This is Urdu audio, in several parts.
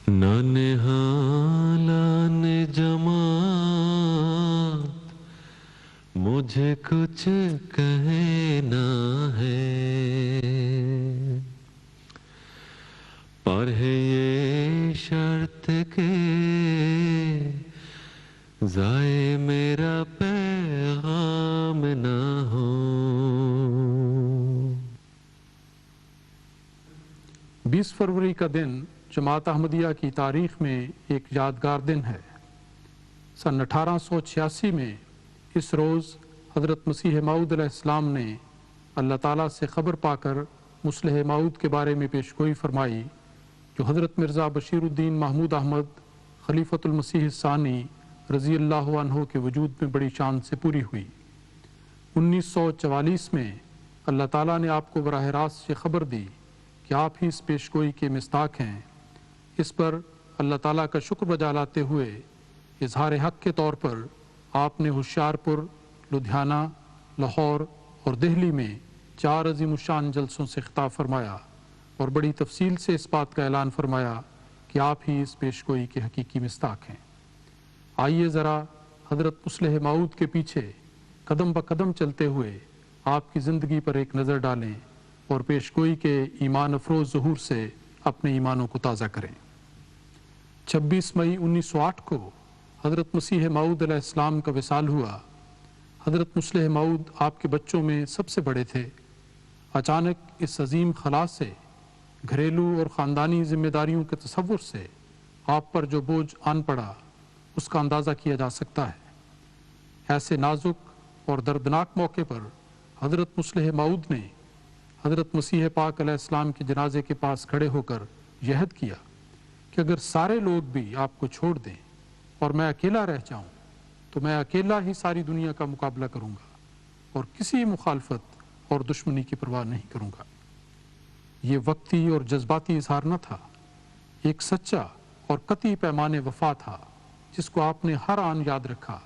ننہالان جماعت مجھے کچھ کہنا ہے، پر ہے یہ شرط کہ ضائع میرا پیغام نہ ہو۔ 20 فروری کا دن جماعت احمدیہ کی تاریخ میں ایک یادگار دن ہے۔ سن 1886 میں اس روز حضرت مسیح موعود علیہ السلام نے اللہ تعالیٰ سے خبر پا کر مصلح موعود کے بارے میں پیشگوئی فرمائی، جو حضرت مرزا بشیر الدین محمود احمد خلیفۃ المسیح الثانی رضی اللہ عنہ کے وجود میں بڑی شان سے پوری ہوئی۔ 1944 میں اللہ تعالیٰ نے آپ کو براہ راست یہ خبر دی کہ آپ ہی اس پیشگوئی کے مصداق ہیں۔ اس پر اللہ تعالیٰ کا شکر بجا لاتے ہوئے اظہار حق کے طور پر آپ نے ہوشیارپور، لدھیانہ، لاہور اور دہلی میں 4 عظیم الشان جلسوں سے خطاب فرمایا اور بڑی تفصیل سے اس بات کا اعلان فرمایا کہ آپ ہی اس پیشگوئی کے حقیقی مصداق ہیں۔ آئیے ذرا حضرت مصلح موعود کے پیچھے قدم بقدم چلتے ہوئے آپ کی زندگی پر ایک نظر ڈالیں اور پیشگوئی کے ایمان افروز ظہور سے اپنے ایمانوں کو تازہ کریں۔ 26 مئی 1908 کو حضرت مسیح موعود علیہ السلام کا وصال ہوا۔ حضرت مصلح موعود آپ کے بچوں میں سب سے بڑے تھے۔ اچانک اس عظیم خلا سے، گھریلو اور خاندانی ذمہ داریوں کے تصور سے آپ پر جو بوجھ آن پڑا، اس کا اندازہ کیا جا سکتا ہے۔ ایسے نازک اور دردناک موقع پر حضرت مصلح موعود نے حضرت مسیح پاک علیہ السلام کے جنازے کے پاس کھڑے ہو کر یہ عہد کیا کہ اگر سارے لوگ بھی آپ کو چھوڑ دیں اور میں اکیلا رہ جاؤں تو میں اکیلا ہی ساری دنیا کا مقابلہ کروں گا اور کسی مخالفت اور دشمنی کی پرواہ نہیں کروں گا۔ یہ وقتی اور جذباتی اظہار نہ تھا، ایک سچا اور قطعی پیمان وفا تھا جس کو آپ نے ہر آن یاد رکھا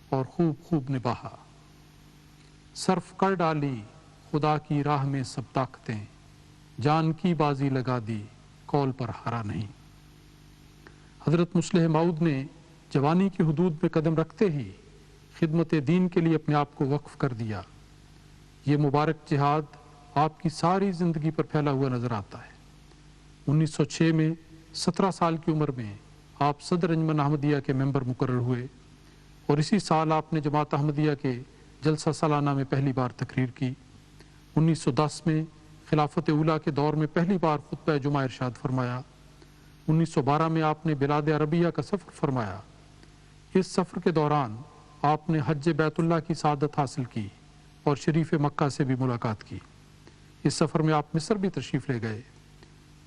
اور خوب خوب نبھایا۔ صرف کر ڈالی خدا کی راہ میں سب طاقتیں، جان کی بازی لگا دی قول پر ہارا نہیں۔ حضرت مصلح موعود نے جوانی کی حدود میں قدم رکھتے ہی خدمت دین کے لیے اپنے آپ کو وقف کر دیا۔ یہ مبارک جہاد آپ کی ساری زندگی پر پھیلا ہوا نظر آتا ہے۔ 1906 میں 17 سال کی عمر میں آپ صدر انجمن احمدیہ کے ممبر مقرر ہوئے اور اسی سال آپ نے جماعت احمدیہ کے جلسہ سالانہ میں پہلی بار تقریر کی۔ 1910 میں خلافت اولیٰ کے دور میں پہلی بار خطبہ جمعہ ارشاد فرمایا۔ 1912 میں آپ نے بلاد عربیہ کا سفر فرمایا۔ اس سفر کے دوران آپ نے حج بیت اللہ کی سعادت حاصل کی اور شریف مکہ سے بھی ملاقات کی۔ اس سفر میں آپ مصر بھی تشریف لے گئے۔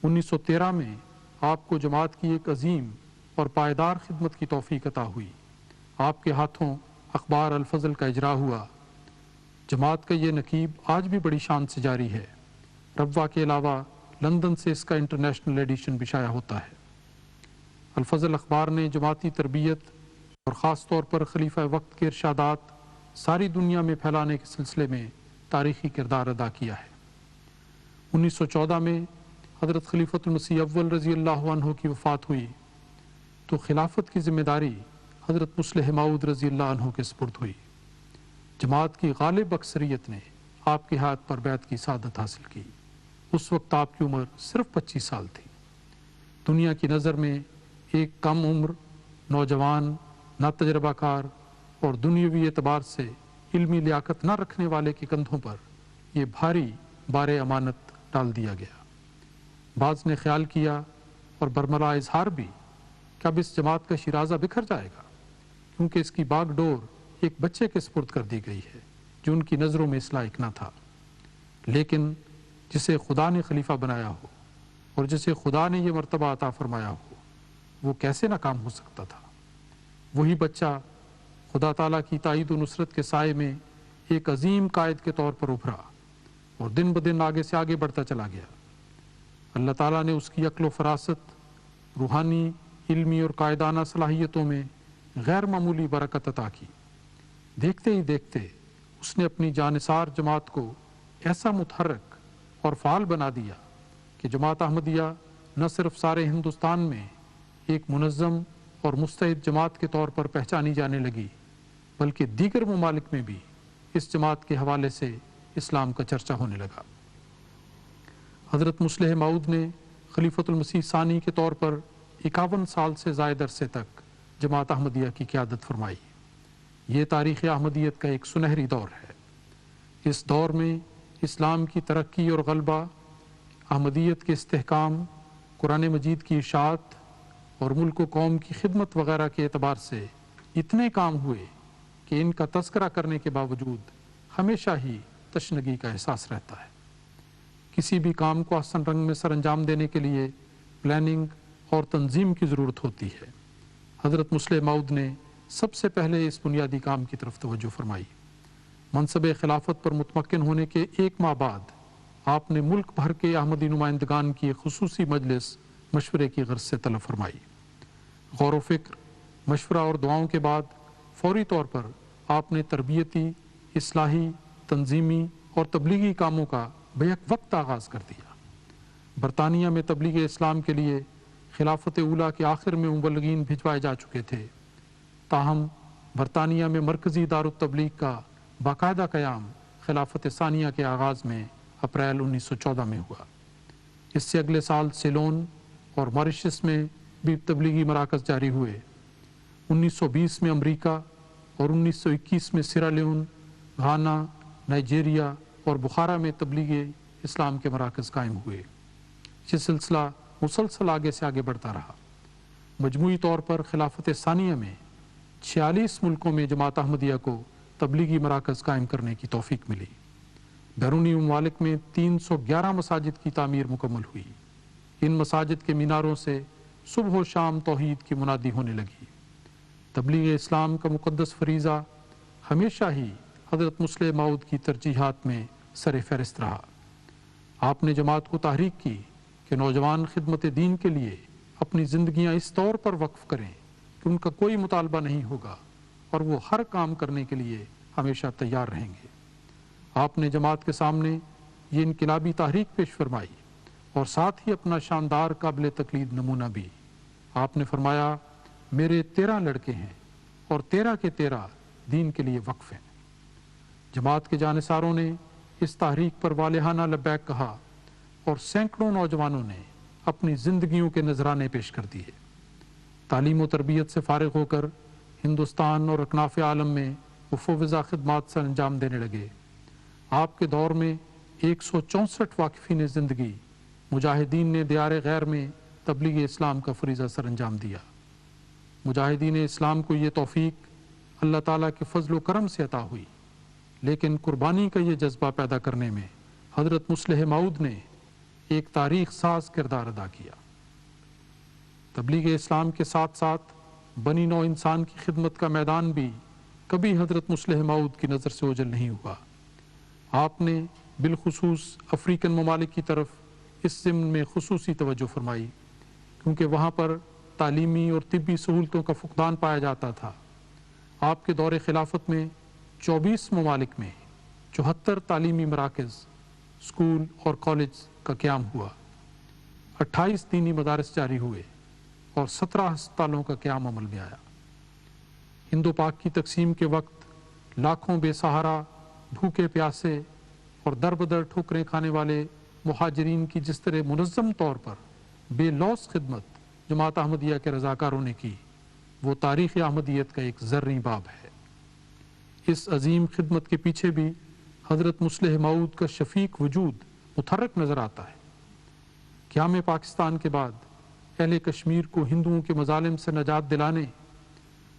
1913 میں آپ کو جماعت کی ایک عظیم اور پائیدار خدمت کی توفیق عطا ہوئی۔ آپ کے ہاتھوں اخبار الفضل کا اجرا ہوا۔ جماعت کا یہ نقیب آج بھی بڑی شان سے جاری ہے۔ ربوہ کے علاوہ لندن سے اس کا انٹرنیشنل ایڈیشن بھی شائع ہوتا ہے۔ الفضل اخبار نے جماعتی تربیت اور خاص طور پر خلیفہ وقت کے ارشادات ساری دنیا میں پھیلانے کے سلسلے میں تاریخی کردار ادا کیا ہے۔ 1914 میں حضرت خلیفۃ المسیح اول رضی اللہ عنہ کی وفات ہوئی تو خلافت کی ذمہ داری حضرت مصلح موعود رضی اللہ عنہ کے سپرد ہوئی۔ جماعت کی غالب اکثریت نے آپ کے ہاتھ پر بیعت کی سعادت حاصل کی۔ اس وقت آپ کی عمر صرف 25 سال تھی۔ دنیا کی نظر میں ایک کم عمر، نوجوان، ناتجربہ کار اور دنیاوی اعتبار سے علمی لیاقت نہ رکھنے والے کے کندھوں پر یہ بھاری بار امانت ڈال دیا گیا۔ بعض نے خیال کیا اور برملا اظہار بھی کہ اب اس جماعت کا شیرازہ بکھر جائے گا، کیونکہ اس کی باغ ڈور ایک بچے کے سپرد کر دی گئی ہے جو ان کی نظروں میں اس لائق نہ تھا۔ لیکن جسے خدا نے خلیفہ بنایا ہو اور جسے خدا نے یہ مرتبہ عطا فرمایا ہو، وہ کیسے ناکام ہو سکتا تھا؟ وہی بچہ خدا تعالیٰ کی تائید و نصرت کے سائے میں ایک عظیم قائد کے طور پر ابھرا اور دن بدن آگے سے آگے بڑھتا چلا گیا۔ اللہ تعالیٰ نے اس کی عقل و فراست، روحانی، علمی اور قائدانہ صلاحیتوں میں غیر معمولی برکت عطا کی۔ دیکھتے ہی دیکھتے اس نے اپنی جانثار جماعت کو ایسا متحرک اور فعال بنا دیا کہ جماعت احمدیہ نہ صرف سارے ہندوستان میں ایک منظم اور مستعد جماعت کے طور پر پہچانی جانے لگی، بلکہ دیگر ممالک میں بھی اس جماعت کے حوالے سے اسلام کا چرچا ہونے لگا۔ حضرت مصلح موعود نے خلیفۃ المسیح ثانی کے طور پر 51 سال سے زائد عرصے تک جماعت احمدیہ کی قیادت فرمائی۔ یہ تاریخ احمدیت کا ایک سنہری دور ہے۔ اس دور میں اسلام کی ترقی اور غلبہ، احمدیت کے استحکام، قرآن مجید کی اشاعت اور ملک و قوم کی خدمت وغیرہ کے اعتبار سے اتنے کام ہوئے کہ ان کا تذکرہ کرنے کے باوجود ہمیشہ ہی تشنگی کا احساس رہتا ہے۔ کسی بھی کام کو احسن رنگ میں سر انجام دینے کے لیے پلاننگ اور تنظیم کی ضرورت ہوتی ہے۔ حضرت مصلح موعود نے سب سے پہلے اس بنیادی کام کی طرف توجہ فرمائی۔ منصب خلافت پر متمکن ہونے کے 1 ماہ بعد آپ نے ملک بھر کے احمدی نمائندگان کی ایک خصوصی مجلس مشورے کی غرض سے طلب فرمائی۔ غور و فکر، مشورہ اور دعاؤں کے بعد فوری طور پر آپ نے تربیتی، اصلاحی، تنظیمی اور تبلیغی کاموں کا بیک وقت آغاز کر دیا۔ برطانیہ میں تبلیغ اسلام کے لیے خلافت اولیٰ کے آخر میں مبلغین بھجوائے جا چکے تھے، تاہم برطانیہ میں مرکزی دارالتبلیغ کا باقاعدہ قیام خلافت ثانیہ کے آغاز میں اپریل 1914 میں ہوا۔ اس سے اگلے سال سیلون اور ماریشس میں بھی تبلیغی مراکز جاری ہوئے۔ 1920 میں امریکہ اور 1921 میں سیرا لیون، گھانا، نائجیریا اور بخارا میں تبلیغ اسلام کے مراکز قائم ہوئے۔ یہ سلسلہ مسلسل آگے سے آگے بڑھتا رہا۔ مجموعی طور پر خلافت ثانیہ میں 46 ملکوں میں جماعت احمدیہ کو تبلیغی مراکز قائم کرنے کی توفیق ملی۔ بیرونی ممالک میں 311 مساجد کی تعمیر مکمل ہوئی۔ ان مساجد کے میناروں سے صبح و شام توحید کی منادی ہونے لگی۔ تبلیغ اسلام کا مقدس فریضہ ہمیشہ ہی حضرت مصلح موعود کی ترجیحات میں سر فہرست رہا۔ آپ نے جماعت کو تحریک کی کہ نوجوان خدمت دین کے لیے اپنی زندگیاں اس طور پر وقف کریں کہ ان کا کوئی مطالبہ نہیں ہوگا اور وہ ہر کام کرنے کے لیے ہمیشہ تیار رہیں گے۔ آپ نے جماعت کے سامنے یہ انقلابی تحریک پیش فرمائی اور ساتھ ہی اپنا شاندار قابل تقلید نمونہ بھی۔ آپ نے فرمایا، میرے 13 لڑکے ہیں اور 13 کے 13 دین کے لیے وقف ہیں۔ جماعت کے جانثاروں نے اس تحریک پر والہانہ لبیک کہا اور سینکڑوں نوجوانوں نے اپنی زندگیوں کے نذرانے پیش کر دیے۔ تعلیم و تربیت سے فارغ ہو کر ہندوستان اور اکناف عالم میں مفوضہ خدمات سر انجام دینے لگے۔ آپ کے دور میں 164 واقفین زندگی مجاہدین نے دیار غیر میں تبلیغ اسلام کا فریضہ سر انجام دیا۔ مجاہدین اسلام کو یہ توفیق اللہ تعالیٰ کے فضل و کرم سے عطا ہوئی، لیکن قربانی کا یہ جذبہ پیدا کرنے میں حضرت مصلح موعود نے ایک تاریخ ساز کردار ادا کیا۔ تبلیغ اسلام کے ساتھ ساتھ بنی نوع انسان کی خدمت کا میدان بھی کبھی حضرت مصلح موعود کی نظر سے اوجھل نہیں ہوا۔ آپ نے بالخصوص افریقن ممالک کی طرف اس ضمن میں خصوصی توجہ فرمائی، کیونکہ وہاں پر تعلیمی اور طبی سہولتوں کا فقدان پایا جاتا تھا۔ آپ کے دور خلافت میں 24 ممالک میں 74 تعلیمی مراکز، اسکول اور کالج کا قیام ہوا، 28 دینی مدارس جاری ہوئے اور 17 ہسپتالوں کا قیام عمل میں آیا۔ ہند و پاک کی تقسیم کے وقت لاکھوں بے سہارا، بھوکے پیاسے اور در بدر ٹھوکریں کھانے والے مہاجرین کی جس طرح منظم طور پر بے لوث خدمت جماعت احمدیہ کے رضاکاروں نے کی، وہ تاریخ احمدیت کا ایک زرعی باب ہے۔ اس عظیم خدمت کے پیچھے بھی حضرت مصلح موعود کا شفیق وجود متحرک نظر آتا ہے۔ قیام پاکستان کے بعد اہل کشمیر کو ہندوؤں کے مظالم سے نجات دلانے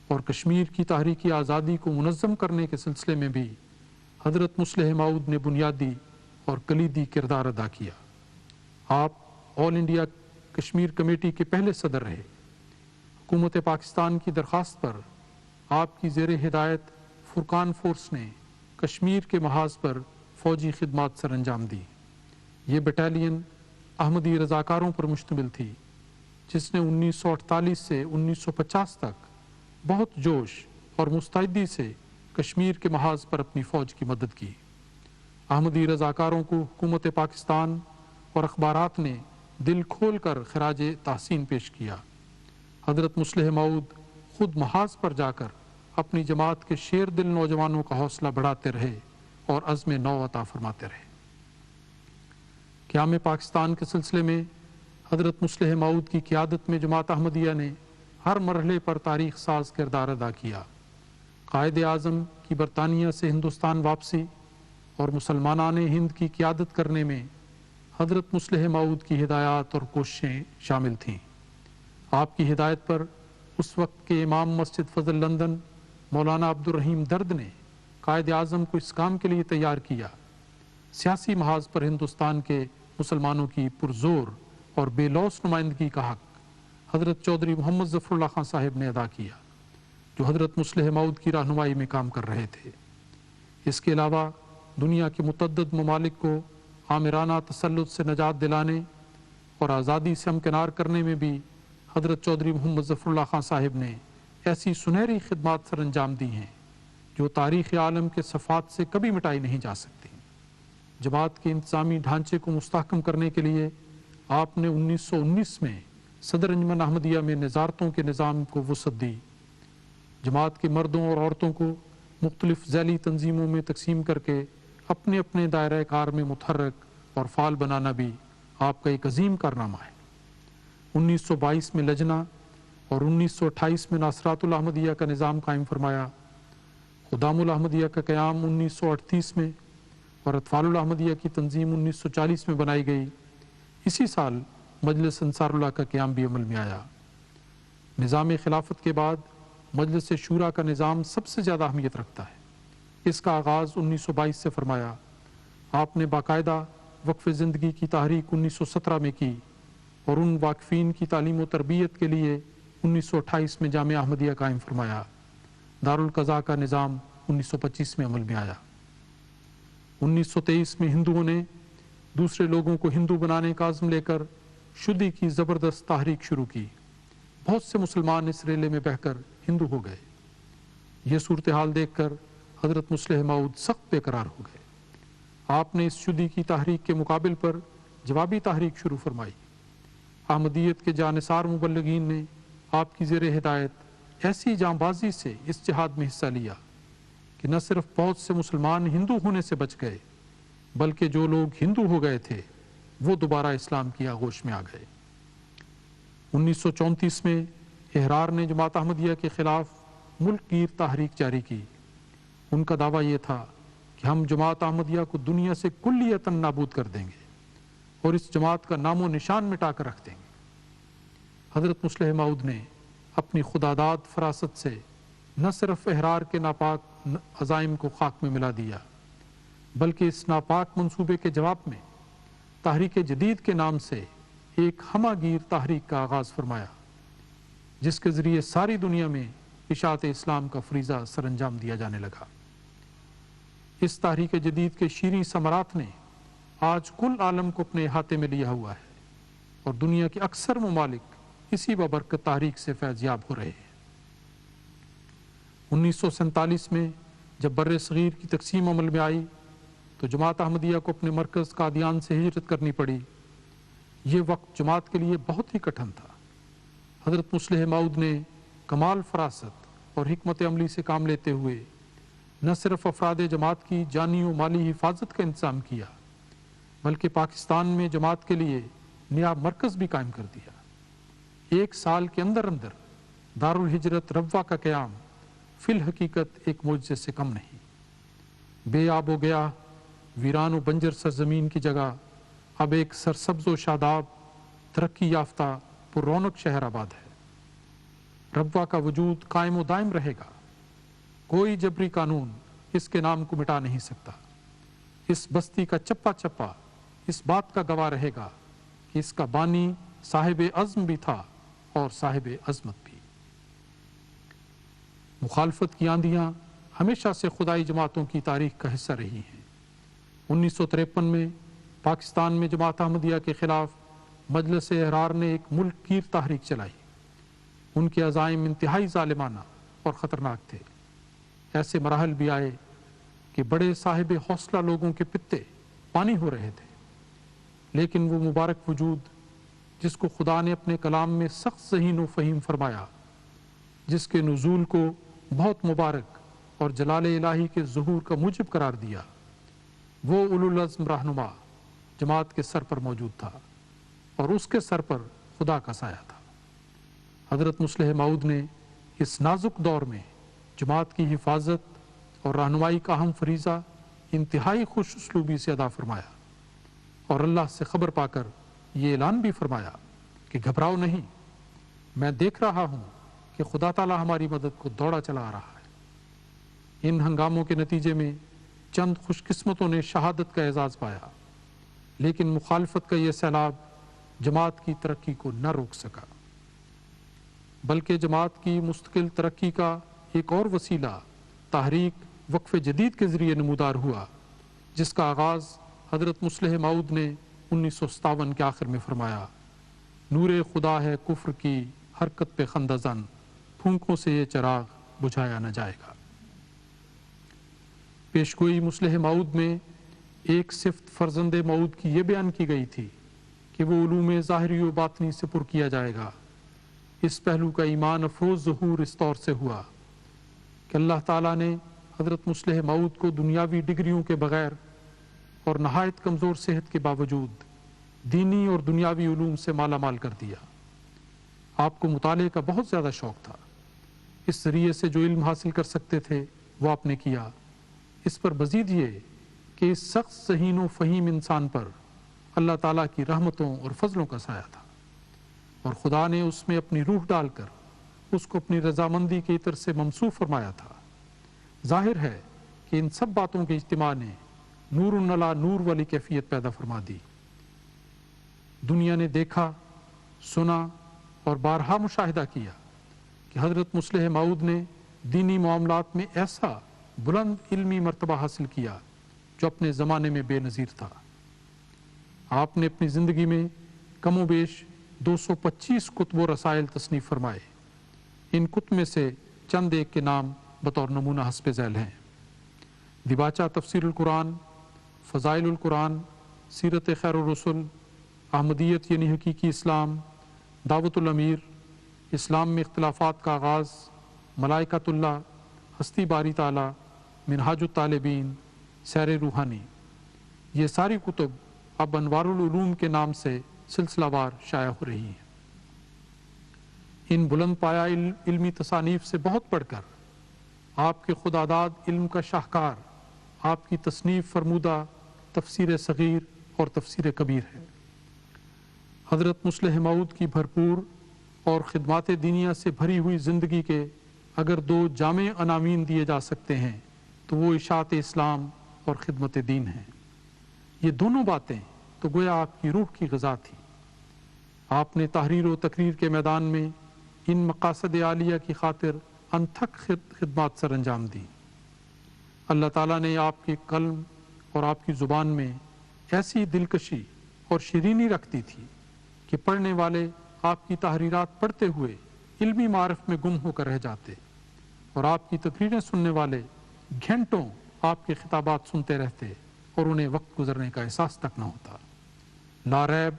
اور کشمیر کی تحریکی آزادی کو منظم کرنے کے سلسلے میں بھی حضرت مصلح موعود نے بنیادی اور کلیدی کردار ادا کیا۔ آپ آل انڈیا کشمیر کمیٹی کے پہلے صدر رہے۔ حکومت پاکستان کی درخواست پر آپ کی زیر ہدایت فرقان فورس نے کشمیر کے محاذ پر فوجی خدمات سر انجام دی۔ یہ بٹالین احمدی رضاکاروں پر مشتمل تھی، جس نے 1948 سے 1950 تک بہت جوش اور مستعدی سے کشمیر کے محاذ پر اپنی فوج کی مدد کی۔ احمدی رضاکاروں کو حکومت پاکستان اور اخبارات نے دل کھول کر خراج تحسین پیش کیا۔ حضرت مصلح موعود خود محاذ پر جا کر اپنی جماعت کے شیر دل نوجوانوں کا حوصلہ بڑھاتے رہے اور عزم نو عطا فرماتے رہے۔ قیام پاکستان کے سلسلے میں حضرت مصلح موعود کی قیادت میں جماعت احمدیہ نے ہر مرحلے پر تاریخ ساز کردار ادا کیا۔ قائد اعظم کی برطانیہ سے ہندوستان واپسی اور مسلمانان ہند کی قیادت کرنے میں حضرت مصلح موعود کی ہدایات اور کوششیں شامل تھیں۔ آپ کی ہدایت پر اس وقت کے امام مسجد فضل لندن مولانا عبد الرحیم درد نے قائد اعظم کو اس کام کے لیے تیار کیا۔ سیاسی محاذ پر ہندوستان کے مسلمانوں کی پرزور اور بے لوث نمائندگی کا حق حضرت چودھری محمد ظفر اللہ خان صاحب نے ادا کیا، جو حضرت مصلح موعود کی رہنمائی میں کام کر رہے تھے۔ اس کے علاوہ دنیا کے متعدد ممالک کو آمرانہ تسلط سے نجات دلانے اور آزادی سے ہمکنار کرنے میں بھی حضرت چودھری محمد ظفر اللہ خان صاحب نے ایسی سنہری خدمات سر انجام دی ہیں جو تاریخ عالم کے صفحات سے کبھی مٹائی نہیں جا سکتی۔ جماعت کے انتظامی ڈھانچے کو مستحکم کرنے کے لیے آپ نے 1919 میں صدر انجمن احمدیہ میں نظارتوں کے نظام کو وسعت دی۔ جماعت کے مردوں اور عورتوں کو مختلف ذیلی تنظیموں میں تقسیم کر کے اپنے اپنے دائرہ کار میں متحرک اور فعال بنانا بھی آپ کا ایک عظیم کارنامہ ہے۔ 1922 میں لجنہ اور 1928 میں ناصرات الاحمدیہ کا نظام قائم فرمایا۔ خدام الاحمدیہ کا قیام 1938 میں اور اطفال الاحمدیہ کی تنظیم 1940 میں بنائی گئی۔ اسی سال مجلس انصار اللہ کا قیام بھی عمل میں آیا۔ نظام خلافت کے بعد مجلس شورا کا نظام سب سے زیادہ اہمیت رکھتا ہے۔ اس کا آغاز 1922 سے فرمایا۔ آپ نے باقاعدہ وقف زندگی کی تحریک 1917 میں کی اور ان واقفین کی تعلیم و تربیت کے لیے 1928 میں جامعہ احمدیہ قائم فرمایا۔ دارالقضاء کا نظام 1925 میں عمل میں آیا۔ 1923 میں ہندوؤں نے دوسرے لوگوں کو ہندو بنانے کا عزم لے کر شدی کی زبردست تحریک شروع کی۔ بہت سے مسلمان اس ریلے میں بہہ کر ہندو ہو گئے۔ یہ صورتحال دیکھ کر حضرت مصلح موعود سخت بے قرار ہو گئے۔ آپ نے اس شدی کی تحریک کے مقابل پر جوابی تحریک شروع فرمائی۔ احمدیت کے جانثار مبلغین نے آپ کی زیر ہدایت ایسی جانبازی سے اس جہاد میں حصہ لیا کہ نہ صرف بہت سے مسلمان ہندو ہونے سے بچ گئے بلکہ جو لوگ ہندو ہو گئے تھے وہ دوبارہ اسلام کی آغوش میں آ گئے۔ 1934 میں احرار نے جماعت احمدیہ کے خلاف ملک گیر تحریک جاری کی۔ ان کا دعویٰ یہ تھا کہ ہم جماعت احمدیہ کو دنیا سے کلیتاً نابود کر دیں گے اور اس جماعت کا نام و نشان مٹا کر رکھ دیں گے۔ حضرت مصلح موعود نے اپنی خداداد فراست سے نہ صرف احرار کے ناپاک عزائم کو خاک میں ملا دیا بلکہ اس ناپاک منصوبے کے جواب میں تحریک جدید کے نام سے ایک ہمہ گیر تحریک کا آغاز فرمایا، جس کے ذریعے ساری دنیا میں اشاعت اسلام کا فریضہ سر انجام دیا جانے لگا۔ اس تحریک جدید کے شیریں ثمرات نے آج کل عالم کو اپنے احاطے میں لیا ہوا ہے اور دنیا کے اکثر ممالک اسی بابرکت تحریک سے فیض یاب ہو رہے ہیں۔ 1947 میں جب بر صغیر کی تقسیم عمل میں آئی تو جماعت احمدیہ کو اپنے مرکز قادیان سے ہجرت کرنی پڑی۔ یہ وقت جماعت کے لیے بہت ہی کٹھن تھا۔ حضرت مصلح موعود نے کمال فراست اور حکمت عملی سے کام لیتے ہوئے نہ صرف افراد جماعت کی جانی و مالی حفاظت کا انتظام کیا بلکہ پاکستان میں جماعت کے لیے نیا مرکز بھی قائم کر دیا۔ 1 سال کے اندر دارالہجرت روا کا قیام فی الحقیقت ایک معجزے سے کم نہیں۔ بے آب و گیا ویران و بنجر سرزمین کی جگہ اب ایک سرسبز و شاداب ترقی یافتہ پر رونق شہر آباد ہے۔ روا کا وجود قائم و دائم رہے گا۔ کوئی جبری قانون اس کے نام کو مٹا نہیں سکتا۔ اس بستی کا چپا چپا اس بات کا گواہ رہے گا کہ اس کا بانی صاحب عزم بھی تھا اور صاحب عظمت بھی۔ مخالفت کی آندیاں ہمیشہ سے خدائی جماعتوں کی تاریخ کا حصہ رہی ہیں۔ 1953 میں پاکستان میں جماعت احمدیہ کے خلاف مجلس احرار نے ایک ملک گیر تحریک چلائی۔ ان کے عزائم انتہائی ظالمانہ اور خطرناک تھے۔ ایسے مراحل بھی آئے کہ بڑے صاحب حوصلہ لوگوں کے پتے پانی ہو رہے تھے، لیکن وہ مبارک وجود جس کو خدا نے اپنے کلام میں سخت ذہین و فہیم فرمایا، جس کے نزول کو بہت مبارک اور جلال الہی کے ظہور کا موجب قرار دیا، وہ اولو العزم رہنما جماعت کے سر پر موجود تھا اور اس کے سر پر خدا کا سایہ تھا۔ حضرت مصلح موعود نے اس نازک دور میں جماعت کی حفاظت اور رہنمائی کا اہم فریضہ انتہائی خوش اسلوبی سے ادا فرمایا، اور اللہ سے خبر پا کر یہ اعلان بھی فرمایا کہ گھبراؤ نہیں، میں دیکھ رہا ہوں کہ خدا تعالیٰ ہماری مدد کو دوڑا چلا آ رہا ہے۔ ان ہنگاموں کے نتیجے میں چند خوش قسمتوں نے شہادت کا اعزاز پایا، لیکن مخالفت کا یہ سیلاب جماعت کی ترقی کو نہ روک سکا، بلکہ جماعت کی مستقل ترقی کا ایک اور وسیلہ تحریک وقف جدید کے ذریعے نمودار ہوا، جس کا آغاز حضرت مصلح موعود نے 1957 کے آخر میں فرمایا: نور خدا ہے کفر کی حرکت پہ خندہ زن، پھونکوں سے یہ چراغ بجھایا نہ جائے گا۔ پیشگوئی مصلح موعود میں ایک صفت فرزند موعود کی یہ بیان کی گئی تھی کہ وہ علوم ظاہری و باطنی سے پر کیا جائے گا۔ اس پہلو کا ایمان افروز ظہور اس طور سے ہوا کہ اللہ تعالیٰ نے حضرت مصلح موعود کو دنیاوی ڈگریوں کے بغیر اور نہایت کمزور صحت کے باوجود دینی اور دنیاوی علوم سے مالا مال کر دیا۔ آپ کو مطالعے کا بہت زیادہ شوق تھا، اس ذریعے سے جو علم حاصل کر سکتے تھے وہ آپ نے کیا۔ اس پر مزید یہ کہ اس سخت ذہین و فہیم انسان پر اللہ تعالیٰ کی رحمتوں اور فضلوں کا سایہ تھا، اور خدا نے اس میں اپنی روح ڈال کر اس کو اپنی رضامندی کے عطر سے ممسوح فرمایا تھا۔ ظاہر ہے کہ ان سب باتوں کے اجتماع نے نور علی نور والی کیفیت پیدا فرما دی۔ دنیا نے دیکھا، سنا اور بارہا مشاہدہ کیا کہ حضرت مصلح موعود نے دینی معاملات میں ایسا بلند علمی مرتبہ حاصل کیا جو اپنے زمانے میں بے نظیر تھا۔ آپ نے اپنی زندگی میں کم و بیش 225 کتب و رسائل تصنیف فرمائے۔ ان کتب میں سے چند ایک کے نام بطور نمونہ حسب ذیل ہیں: دیباچہ تفسیر القرآن، فضائل القرآن، سیرت خیر الرسل، احمدیت یعنی حقیقی اسلام، دعوت الامیر، اسلام میں اختلافات کا آغاز، ملائکۃ اللہ، ہستی باری تعالیٰ، منہاج الطالبین، سیر روحانی۔ یہ ساری کتب اب انوار العلوم کے نام سے سلسلہ وار شائع ہو رہی ہیں۔ ان بلند پایا علمی تصانیف سے بہت پڑھ کر آپ کے خداداد علم کا شاہکار آپ کی تصنیف فرمودہ تفسیر صغیر اور تفسیر کبیر ہے۔ حضرت مصلح موعود کی بھرپور اور خدمات دینیہ سے بھری ہوئی زندگی کے اگر دو جامع عناوین دیے جا سکتے ہیں تو وہ اشاعت اسلام اور خدمت دین ہیں۔ یہ دونوں باتیں تو گویا آپ کی روح کی غذا تھی۔ آپ نے تحریر و تقریر کے میدان میں ان مقاصد عالیہ کی خاطر انتھک خدمات سر انجام دی۔ اللہ تعالیٰ نے آپ کے قلم اور آپ کی زبان میں ایسی دلکشی اور شیرینی رکھ دی تھی کہ پڑھنے والے آپ کی تحریرات پڑھتے ہوئے علمی معرف میں گم ہو کر رہ جاتے، اور آپ کی تقریریں سننے والے گھنٹوں آپ کے خطابات سنتے رہتے اور انہیں وقت گزرنے کا احساس تک نہ ہوتا۔ لا ریب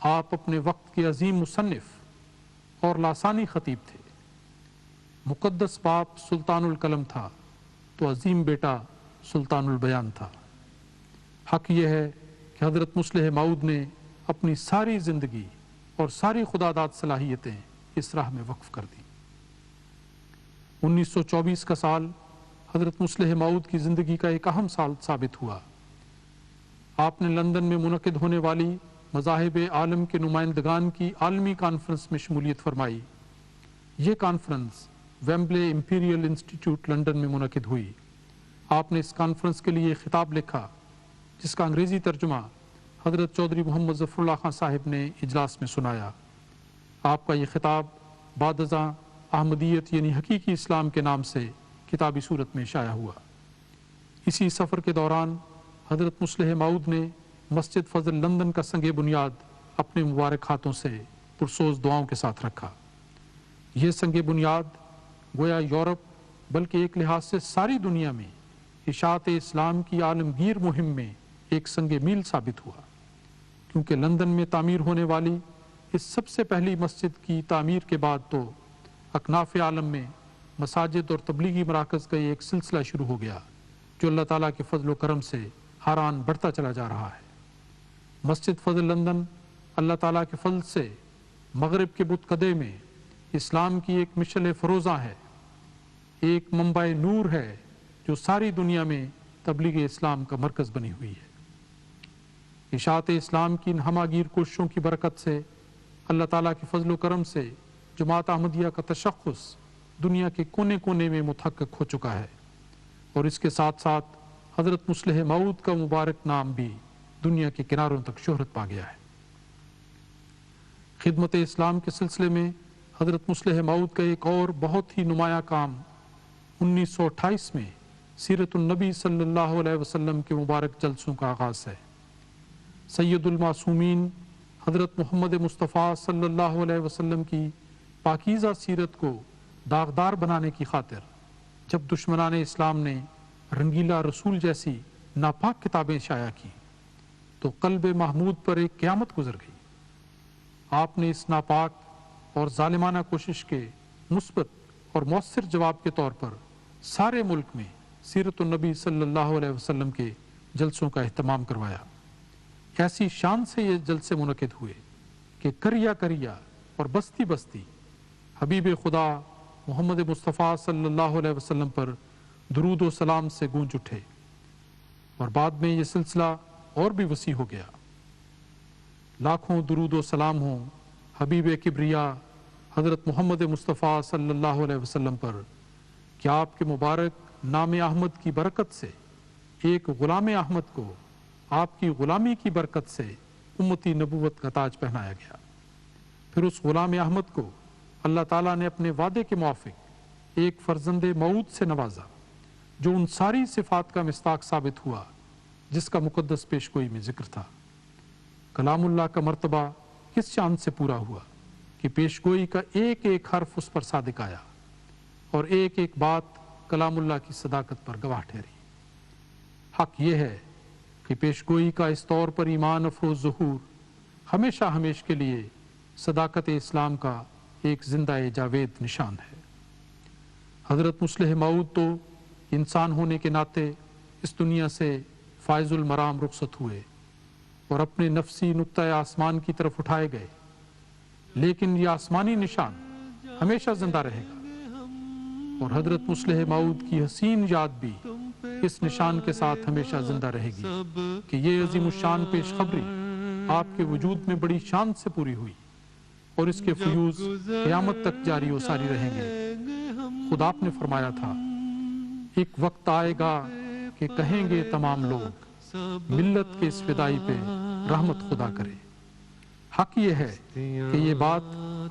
آپ اپنے وقت کے عظیم مصنف اور لاسانی خطیب تھے۔ مقدس باپ سلطان القلم تھا تو عظیم بیٹا سلطان البیان تھا۔ حق یہ ہے کہ حضرت مصلح موعود نے اپنی ساری زندگی اور ساری خداداد صلاحیتیں اس راہ میں وقف کر دیں۔ 1924 کا سال حضرت مصلح موعود کی زندگی کا ایک اہم سال ثابت ہوا۔ آپ نے لندن میں منعقد ہونے والی مذاہب عالم کے نمائندگان کی عالمی کانفرنس میں شمولیت فرمائی۔ یہ conference Wembley Imperial institute London میں منعقد ہوئی۔ آپ نے اس کانفرنس کے لیے خطاب لکھا جس کا انگریزی ترجمہ حضرت چودھری محمد ظفر اللہ خان صاحب نے اجلاس میں سنایا۔ آپ کا یہ خطاب بعد ازاں احمدیت یعنی حقیقی اسلام کے نام سے کتابی صورت میں شائع ہوا۔ اسی سفر کے دوران حضرت مصلح موعود نے مسجد فضل لندن کا سنگ بنیاد اپنے مبارک ہاتھوں سے پرسوز دعاؤں کے ساتھ رکھا۔ یہ سنگ بنیاد گویا یورپ بلکہ ایک لحاظ سے ساری دنیا میں اشاعت اسلام کی عالمگیر مہم میں ایک سنگ میل ثابت ہوا، کیونکہ لندن میں تعمیر ہونے والی اس سب سے پہلی مسجد کی تعمیر کے بعد تو اکناف عالم میں مساجد اور تبلیغی مراکز کا ایک سلسلہ شروع ہو گیا جو اللہ تعالیٰ کے فضل و کرم سے ہر آن بڑھتا چلا جا رہا ہے۔ مسجد فضل لندن اللہ تعالیٰ کے فضل سے مغرب کے بت قدے میں اسلام کی ایک مشعل فروزاں ہے، ایک منبع نور ہے جو ساری دنیا میں تبلیغ اسلام کا مرکز بنی ہوئی ہے۔ اشاعت اسلام کی ان ہمہ گیر کوششوں کی برکت سے اللہ تعالیٰ کے فضل و کرم سے جماعت احمدیہ کا تشخص دنیا کے کونے کونے میں متحقق ہو چکا ہے، اور اس کے ساتھ ساتھ حضرت مصلح موعود کا مبارک نام بھی دنیا کے کناروں تک شہرت پا گیا ہے۔ خدمت اسلام کے سلسلے میں حضرت مصلح موعود کا ایک اور بہت ہی نمایاں کام 1928 میں سیرت النبی صلی اللہ علیہ وسلم کے مبارک جلسوں کا آغاز ہے۔ سید المعصومین حضرت محمد مصطفیٰ صلی اللہ علیہ وسلم کی پاکیزہ سیرت کو داغدار بنانے کی خاطر جب دشمنان اسلام نے رنگیلا رسول جیسی ناپاک کتابیں شائع کی تو قلب محمود پر ایک قیامت گزر گئی۔ آپ نے اس ناپاک اور ظالمانہ کوشش کے مثبت اور مؤثر جواب کے طور پر سارے ملک میں سیرت النبی صلی اللہ علیہ وسلم کے جلسوں کا اہتمام کروایا۔ ایسی شان سے یہ جلسے منعقد ہوئے کہ کریا کریا اور بستی بستی حبیب خدا محمد مصطفیٰ صلی اللہ علیہ وسلم پر درود و سلام سے گونج اٹھے، اور بعد میں یہ سلسلہ اور بھی وسیع ہو گیا۔ لاکھوں درود و سلام ہوں حبیب کبریا حضرت محمد مصطفیٰ صلی اللہ علیہ وسلم پر کہ آپ کے مبارک نام احمد کی برکت سے ایک غلام احمد کو آپ کی غلامی کی برکت سے امتی نبوت کا تاج پہنایا گیا۔ پھر اس غلام احمد کو اللہ تعالیٰ نے اپنے وعدے کے موافق ایک فرزند موعود سے نوازا جو ان ساری صفات کا مصداق ثابت ہوا جس کا مقدس پیشگوئی میں ذکر تھا۔ کلام اللہ کا مرتبہ کس شان سے پورا ہوا کہ پیشگوئی کا ایک ایک حرف اس پر صادق آیا اور ایک ایک بات کلام اللہ کی صداقت پر گواہ ٹھہری۔ حق یہ ہے کہ پیشگوئی کا اس طور پر ایمان افروز ظہور ہمیشہ ہمیش کے لیے صداقت اسلام کا ایک زندہ جاوید نشان ہے۔ حضرت مصلح موعود تو انسان ہونے کے ناطے اس دنیا سے فائز المرام رخصت ہوئے اور اپنے نفسی نقطۂ آسمان کی طرف اٹھائے گئے، لیکن یہ آسمانی نشان ہمیشہ زندہ رہے گا، اور حضرت مصلح موعود کی حسین یاد بھی اس نشان کے ساتھ ہمیشہ زندہ رہے گی کہ یہ عظیم الشان پیش خبری آپ کے وجود میں بڑی شان سے پوری ہوئی، اور اس کے فیوز قیامت تک جاری و ساری رہیں گے۔ خود آپ نے فرمایا تھا، ایک وقت آئے گا کہ کہیں گے تمام لوگ ملت کے اس فدائی پہ رحمت خدا کرے۔ حق یہ ہے کہ یہ بات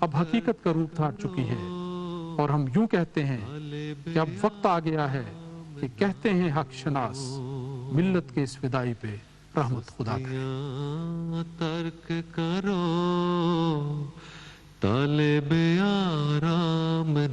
اب حقیقت کا روپ دھار چکی ہے، اور ہم یوں کہتے ہیں کہ اب وقت آ گیا ہے کہ کہتے ہیں حق شناس ملت کے اس فدائی پہ رحمت خدا کرے۔ ترک کرو طالب آرام نہ